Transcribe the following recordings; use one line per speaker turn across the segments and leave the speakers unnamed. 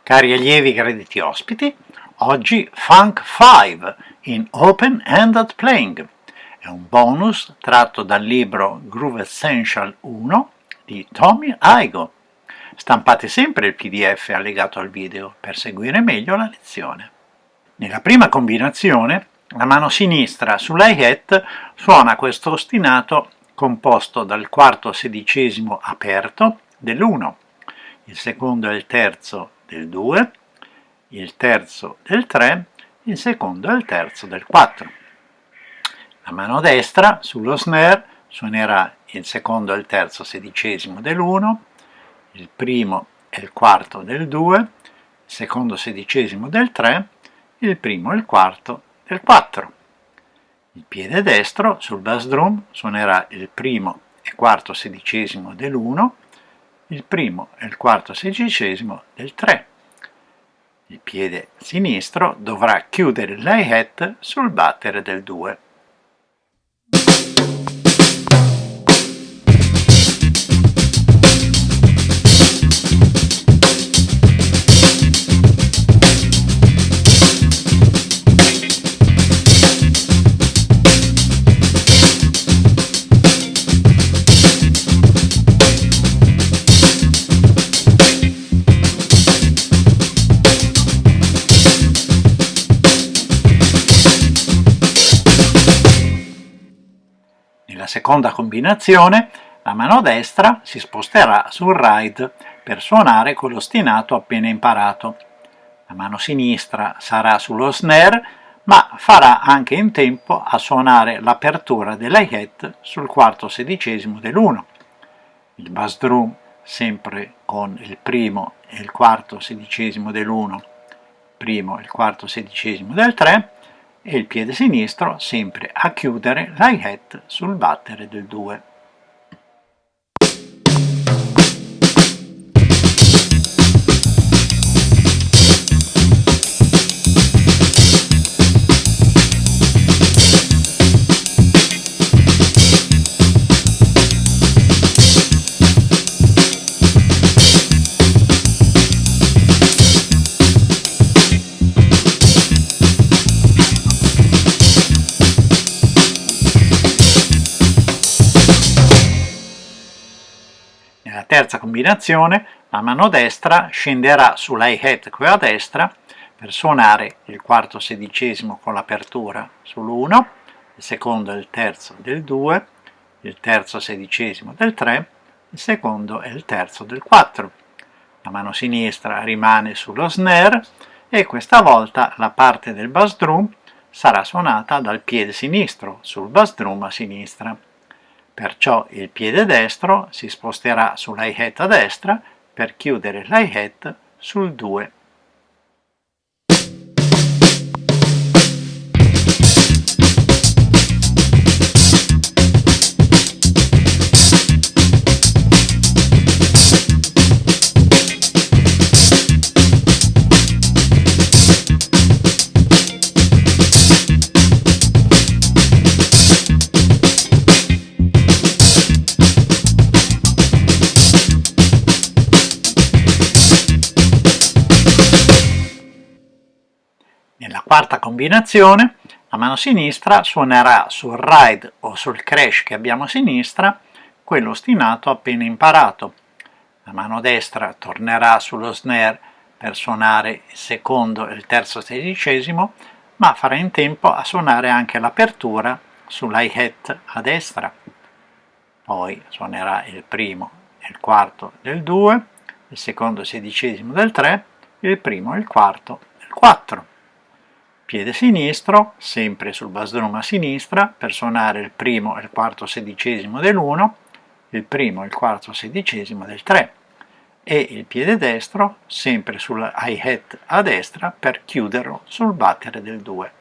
Cari allievi, graditi ospiti, oggi Funk 5 in Open-Ended Playing. È un bonus tratto dal libro Groove Essential 1 di Tommy Igoe. Stampate sempre il PDF allegato al video per seguire meglio la lezione. Nella prima combinazione, la mano sinistra sull'hi-hat suona questo ostinato composto dal quarto sedicesimo aperto dell'1, il secondo e il terzo del 2, il terzo del 3, il secondo e il terzo del 4. La mano destra sullo snare suonerà il secondo e il terzo sedicesimo dell'1, il primo e il quarto del 2, il secondo sedicesimo del 3, il primo e il quarto del 4. Il piede destro sul bass drum suonerà il primo e quarto sedicesimo dell'1, il primo e il quarto sedicesimo del 3. Il piede sinistro dovrà chiudere l'hi-hat sul battere del 2. Nella seconda combinazione, la mano destra si sposterà sul ride per suonare con l'ostinato appena imparato. La mano sinistra sarà sullo snare, ma farà anche in tempo a suonare l'apertura dell'hi-hat sul quarto sedicesimo dell'1. Il bass drum sempre con il primo e il quarto sedicesimo dell'1, primo e il quarto sedicesimo del 3, e il piede sinistro sempre a chiudere l'hi-hat sul battere del 2. Nella terza combinazione, la mano destra scenderà sull'hi-hat qui a destra per suonare il quarto sedicesimo con l'apertura sull'1, il secondo e il terzo del 2, il terzo sedicesimo del 3, il secondo e il terzo del 4. La mano sinistra rimane sullo snare e questa volta la parte del bass drum sarà suonata dal piede sinistro sul bass drum a sinistra. Perciò il piede destro si sposterà sull'hi-hat a destra per chiudere l'hi-hat sul 2. Nella quarta combinazione, la mano sinistra suonerà sul ride o sul crash che abbiamo a sinistra quello ostinato appena imparato. La mano destra tornerà sullo snare per suonare il secondo e il terzo sedicesimo, ma farà in tempo a suonare anche l'apertura sull'hi-hat a destra. Poi suonerà il primo e il quarto del 2, il secondo sedicesimo del 3, il primo e il quarto del 4. Piede sinistro, sempre sul bass drum a sinistra, per suonare il primo e il quarto sedicesimo dell'1, il primo e il quarto sedicesimo del 3, e il piede destro, sempre sul hi-hat a destra, per chiuderlo sul battere del 2.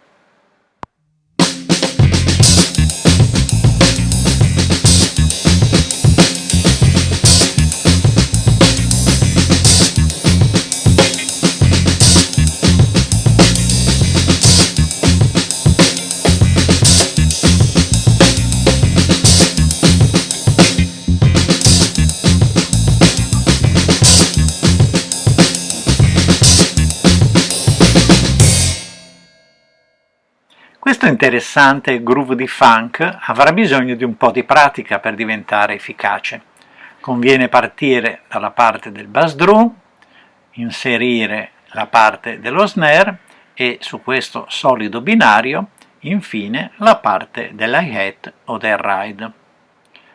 Questo interessante groove di funk avrà bisogno di un po' di pratica per diventare efficace. Conviene partire dalla parte del bass drum, inserire la parte dello snare e su questo solido binario infine la parte della hi-hat o del ride.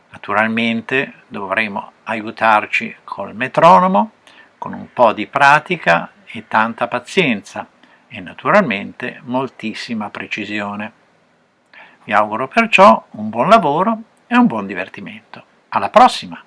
Naturalmente dovremo aiutarci col metronomo, con un po' di pratica e tanta pazienza e naturalmente moltissima precisione. Vi auguro perciò un buon lavoro e un buon divertimento. Alla prossima!